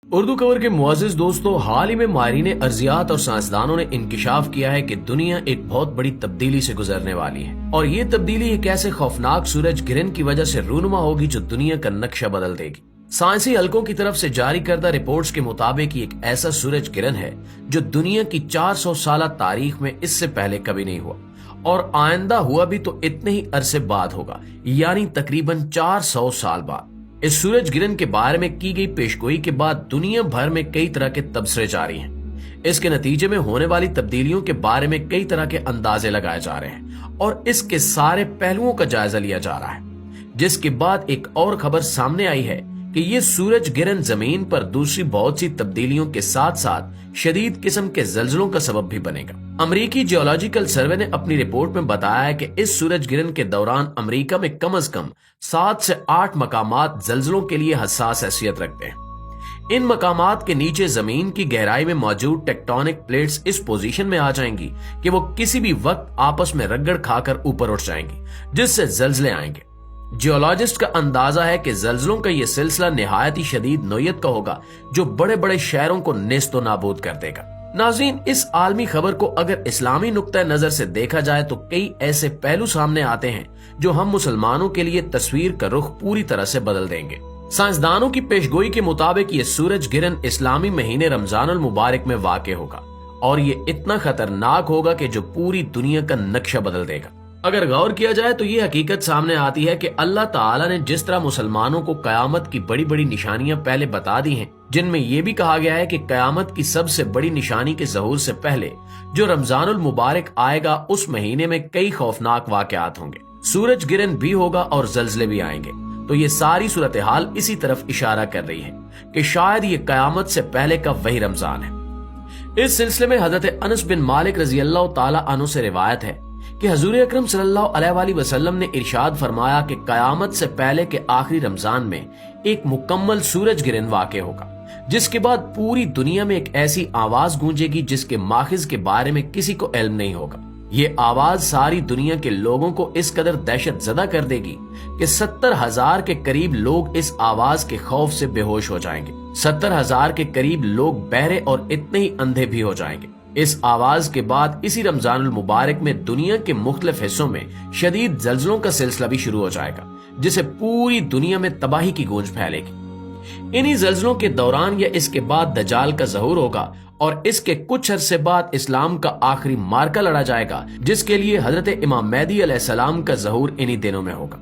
Urdu cover के मुअज़्ज़िज़ दोस्तों, हाल ही में माहिरीन अर्जियात और साइंसदानों ने इंकिशाफ किया है कि दुनिया एक बहुत बड़ी तब्दीली से गुजरने वाली है और ये तब्दीली एक ऐसे खौफनाक सूरज गिरन की वजह से रूनुमा होगी जो दुनिया का नक्शा बदल देगी। साइंसी हलकों की तरफ से जारी करदा रिपोर्ट्स के मुताबिक एक ऐसा सूरज गिरन है जो दुनिया की 400 साल तारीख में इससे पहले कभी नहीं हुआ और आइंदा हुआ भी तो इतने ही अरसे बाद होगा, यानी तकरीबन 400 साल बाद। इस सूरज गिरन के बारे में की गई पेशगोई के बाद दुनिया भर में कई तरह के तबसरे जारी हैं। इसके नतीजे में होने वाली तब्दीलियों के बारे में कई तरह के अंदाजे लगाए जा रहे हैं और इसके सारे पहलुओं का जायजा लिया जा रहा है, जिसके बाद एक और खबर सामने आई है कि ये सूरज गिरन जमीन पर दूसरी बहुत सी तब्दीलियों के साथ साथ शदीद किस्म के जल्जलों का सबब भी बनेगा। अमेरिकी जियोलॉजिकल सर्वे ने अपनी रिपोर्ट में बताया है कि इस सूरज गिरन के दौरान अमेरिका में कम से कम 7 से 8 मकामात जल्जलों के लिए हसास हैसियत रखते हैं। इन मकामात के नीचे जमीन की गहराई में मौजूद टेक्टोनिक प्लेट्स इस पोजीशन में आ जाएंगी कि वो किसी भी वक्त आपस में रगड़ खाकर ऊपर उठ जाएंगी, जिससे जल्जले आएंगे। जियोलॉजिस्ट का अंदाजा है कि जल्जलों का यह सिलसिला निहायत ही शदीद नोयत का होगा जो बड़े बड़े शहरों को नेस्तो नाबूद कर देगा। नाज़रीन, इस आलमी खबर को अगर इस्लामी नुक्ता नजर से देखा जाए तो कई ऐसे पहलू सामने आते हैं जो हम मुसलमानों के लिए तस्वीर का रुख पूरी तरह से बदल देंगे। साइंसदानों की पेशगोई के मुताबिक ये सूरज गिरन इस्लामी महीने रमजानुल मुबारक में वाक़ होगा और ये इतना खतरनाक होगा कि जो पूरी दुनिया का नक्शा बदल देगा। अगर गौर किया जाए तो ये हकीकत सामने आती है कि अल्लाह ताला ने जिस तरह मुसलमानों को कयामत की बड़ी बड़ी निशानियां पहले बता दी हैं, जिनमें यह भी कहा गया है कि कयामत की सबसे बड़ी निशानी के ज़हूर से पहले जो रमजानुल मुबारक आएगा उस महीने में कई खौफनाक वाकयात होंगे, सूरज गिरन भी होगा और जल्जले भी आएंगे। तो ये सारी सूरत हाल इसी तरफ इशारा कर रही है कि शायद ये कयामत से पहले का वही रमजान है। इस सिलसिले में हजरत अनस बिन मालिक रजी अल्लाह ताला अन्हु से रिवायत है कि हजूर अकरम सल्लल्लाहु अलैहि वसल्लम ने इरशाद फरमाया कि कयामत से पहले के आखिरी रमजान में एक मुकम्मल सूरज गिरन वाक़े होगा, जिसके बाद पूरी दुनिया में एक ऐसी आवाज गूंजेगी जिसके माखिज के बारे में किसी को इल्म नहीं होगा। ये आवाज सारी दुनिया के लोगों को इस कदर दहशत ज़दा कर देगी कि 70,000 के करीब लोग इस आवाज के खौफ से बेहोश हो जाएंगे। 70,000 के करीब लोग बहरे और इतने ही अंधे भी हो जाएंगे। इस आवाज के बाद इसी रमजानुल मुबारक में दुनिया के मुख्तलिफ हिस्सों में शदीद जल्जलों का सिलसिला भी शुरू हो जाएगा, जिसे पूरी दुनिया में तबाही की गूंज फैलेगी। इन्हीं जल्जलों के दौरान या इसके बाद दज्जाल का ज़हूर होगा और इसके कुछ अरसे बाद इस्लाम का आखिरी मार्का लड़ा जाएगा, जिसके लिए हजरत इमाम मेहदी अलैहिस्सलाम का ज़हूर इन्हीं दिनों में होगा।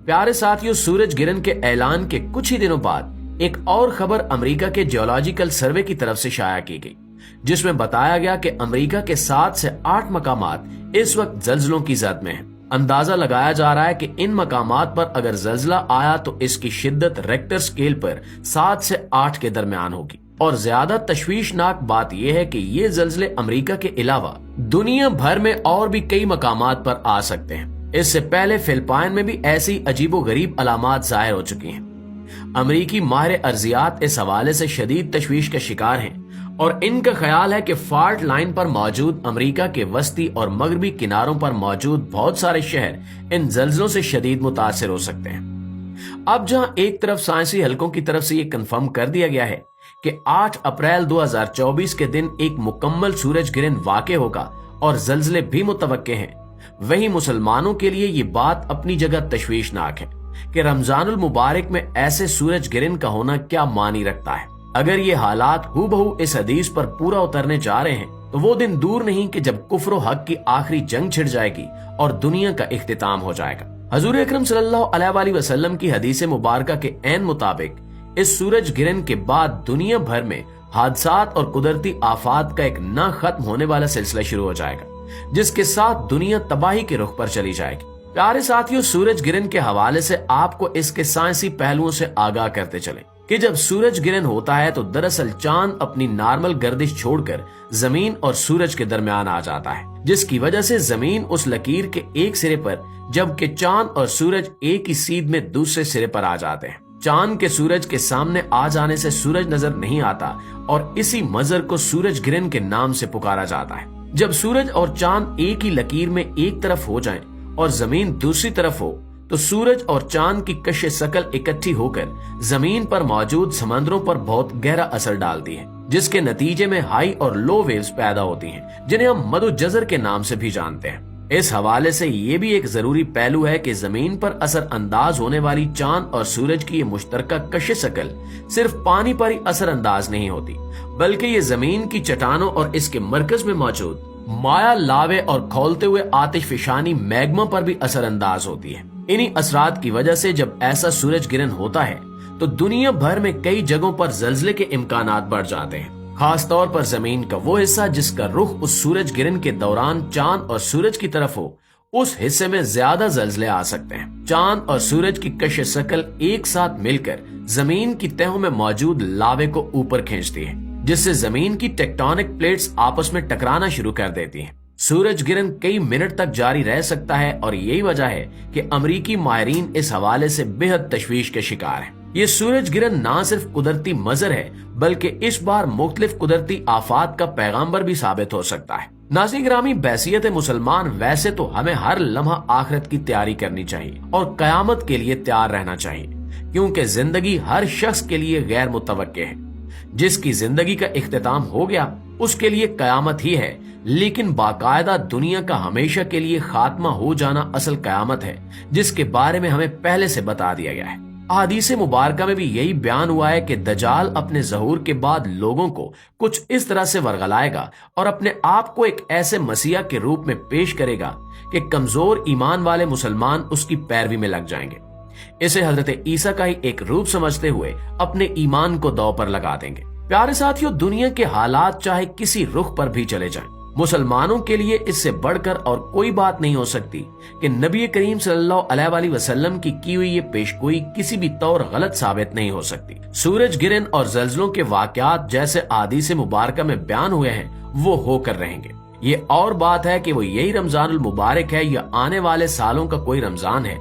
प्यारे साथियों, सूरज गिरन के ऐलान के कुछ ही दिनों बाद एक और खबर अमेरिका के जियोलॉजिकल सर्वे की तरफ से शाया की गई, जिसमें बताया गया कि अमेरिका के 7 से 8 मकामात इस वक्त जल्जलों की जद में हैं। अंदाजा लगाया जा रहा है कि इन मकामात पर अगर जल्जला आया तो इसकी शिद्दत रेक्टर स्केल पर 7 से 8 के दरमियान होगी और ज्यादा तशवीशनाक बात यह है कि ये जल्जले अमेरिका के अलावा दुनिया भर में और भी कई मकामात पर आ सकते हैं। इससे पहले फिलिपाइन में भी ऐसी अजीबो गरीब अलामात जाहिर हो चुकी हैं। अमेरिकी माहिर अर्जियात इस हवाले से शदीद तशवीश का शिकार हैं और इनका ख्याल है कि फॉल्ट लाइन पर मौजूद अमेरिका के वस्ती और मगरबी किनारों पर मौजूद बहुत सारे शहर इन जल्जलों से शदीद मुतासिर हो सकते हैं। अब जहां एक तरफ साइंसी हलकों की तरफ से ये कंफर्म कर दिया गया है कि 8 अप्रैल 2024 के दिन एक मुकम्मल सूरज गिरन वाक़े होगा और जल्जले भी मुतवक्के हैं, वहीं मुसलमानों के लिए ये बात अपनी जगह तशवीशनाक है कि रमजानुल मुबारक में ऐसे सूरज गिरन का होना क्या मानी रखता है। अगर ये हालात हूबहू इस हदीस पर पूरा उतरने जा रहे हैं तो वो दिन दूर नहीं कि जब कुफ्र हक की आखिरी जंग छिड़ जाएगी और दुनिया का इख्तिताम हो जाएगा। हजूर अकरम सल्लल्लाहु अलैहि वसल्लम की हदीस मुबारका के ऐन मुताबिक इस सूरज गिरन के बाद दुनिया भर में हादसात और कुदरती आफात का एक ना खत्म होने वाला सिलसिला शुरू हो जाएगा, जिसके साथ दुनिया तबाही के रुख पर चली जाएगी। प्यारे साथियों, सूरज गिरन के हवाले से आपको इसके साइंसी पहलुओं से आगाह करते चले कि जब सूरज गिरन होता है तो दरअसल चांद अपनी नॉर्मल गर्दिश छोड़कर जमीन और सूरज के दरमियान आ जाता है, जिसकी वजह से जमीन उस लकीर के एक सिरे पर जबकि चांद और सूरज एक ही सीध में दूसरे सिरे पर आ जाते हैं। चांद के सूरज के सामने आ जाने से सूरज नजर नहीं आता और इसी मंजर को सूरज गिरन के नाम से पुकारा जाता है। जब सूरज और चांद एक ही लकीर में एक तरफ हो जाएं और जमीन दूसरी तरफ हो तो सूरज और चांद की कश शकल इकट्ठी होकर जमीन पर मौजूद समंदरों पर बहुत गहरा असर डालती है, जिसके नतीजे में हाई और लो वेव्स पैदा होती हैं, जिन्हें हम मधुजज़र के नाम से भी जानते हैं। इस हवाले से ये भी एक जरूरी पहलू है कि जमीन पर असर अंदाज होने वाली चांद और सूरज की ये मुश्तरका कश शकल सिर्फ पानी पर ही असर अंदाज नहीं होती, बल्कि ये जमीन की चट्टानों और इसके मरकज में मौजूद माया लावे और खौलते हुए आतिशफिशानी मैग्मा पर भी असर अंदाज होती है। इन्हीं असरात की वजह से जब ऐसा सूरज गिरन होता है तो दुनिया भर में कई जगहों पर जल्जले के इम्कानात बढ़ जाते हैं, खास तौर पर जमीन का वो हिस्सा जिसका रुख उस सूरज गिरन के दौरान चांद और सूरज की तरफ हो, उस हिस्से में ज्यादा जल्जले आ सकते हैं। चांद और सूरज की कश शकल एक साथ मिलकर जमीन की तहों में मौजूद लावे को ऊपर खींचती है, जिससे जमीन की टेक्टोनिक प्लेट्स आपस में टकराना शुरू कर देती हैं। सूरज गिरन कई मिनट तक जारी रह सकता है और यही वजह है कि अमरीकी माहिरीन इस हवाले से बेहद तशवीश के शिकार हैं। ये सूरज गिरन ना सिर्फ कुदरती मंजर है, बल्कि इस बार मुख्तलिफ कुदरती आफात का पैगाम्बर भी साबित हो सकता है। नाज़रीन गिरामी, बैसियत मुसलमान वैसे तो हमें हर लम्हा आखिरत की तैयारी करनी चाहिए और कयामत के लिए तैयार रहना चाहिए, क्योंकि जिंदगी हर शख्स के लिए गैर मुतवक्के है। जिसकी जिंदगी का इख्तिताम हो गया उसके लिए कयामत ही है, लेकिन बाकायदा दुनिया का हमेशा के लिए खात्मा हो जाना असल कयामत है, जिसके बारे में हमें पहले से बता दिया गया है। अहादीसे मुबारका में भी यही बयान हुआ है कि दज्जाल अपने ज़हूर के बाद लोगों को कुछ इस तरह से वरगलाएगा और अपने आप को एक ऐसे मसीहा के रूप में पेश करेगा कि कमजोर ईमान वाले मुसलमान उसकी पैरवी में लग जाएंगे। इसे हजरत ईसा का ही एक रूप समझते हुए अपने ईमान को दांव पर लगा देंगे। प्यारे साथियों, दुनिया के हालात चाहे किसी रुख पर भी चले जाएं, मुसलमानों के लिए इससे बढ़कर और कोई बात नहीं हो सकती कि नबी करीम सल्लल्लाहु अलैहि वसल्लम की हुई ये पेशगोई किसी भी तौर गलत साबित नहीं हो सकती। सूरज गिरन और जल्जलों के वाकयात जैसे अहादीसे मुबारका में बयान हुए हैं वो होकर रहेंगे। ये और बात है कि वो यही रमजानुल मुबारक है या आने वाले सालों का कोई रमजान है,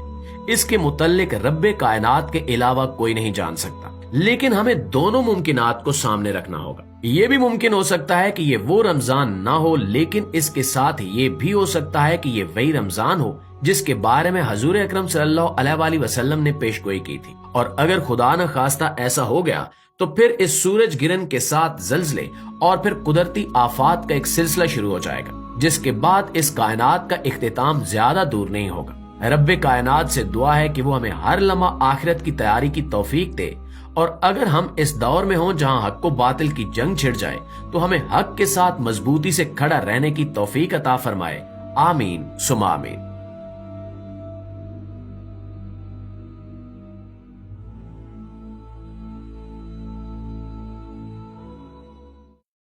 इसके मुतल्लिक रब्बे कायनात के अलावा कोई नहीं जान सकता। लेकिन हमें दोनों मुमकिनात को सामने रखना होगा। ये भी मुमकिन हो सकता है कि ये वो रमजान ना हो, लेकिन इसके साथ ये भी हो सकता है कि ये वही रमजान हो जिसके बारे में हजूर अकरम सल्लल्लाहु अलैहि वसल्लम ने पेशगोई की थी। और अगर खुदा न खास्ता ऐसा हो गया तो फिर इस सूरज गिरन के साथ जल्जले और फिर कुदरती आफात का एक सिलसिला शुरू हो जाएगा, जिसके बाद इस कायनात का इख्तिताम ज्यादा दूर नहीं होगा। रब्बे कायनात से दुआ है कि वो हमें हर लम्हा आखिरत की तैयारी की तौफीक दे, और अगर हम इस दौर में हों जहां हक को बातिल की जंग छिड़ जाए तो हमें हक के साथ मजबूती से खड़ा रहने की तौफीक अता फरमाए। आमीन सुमा आमीन।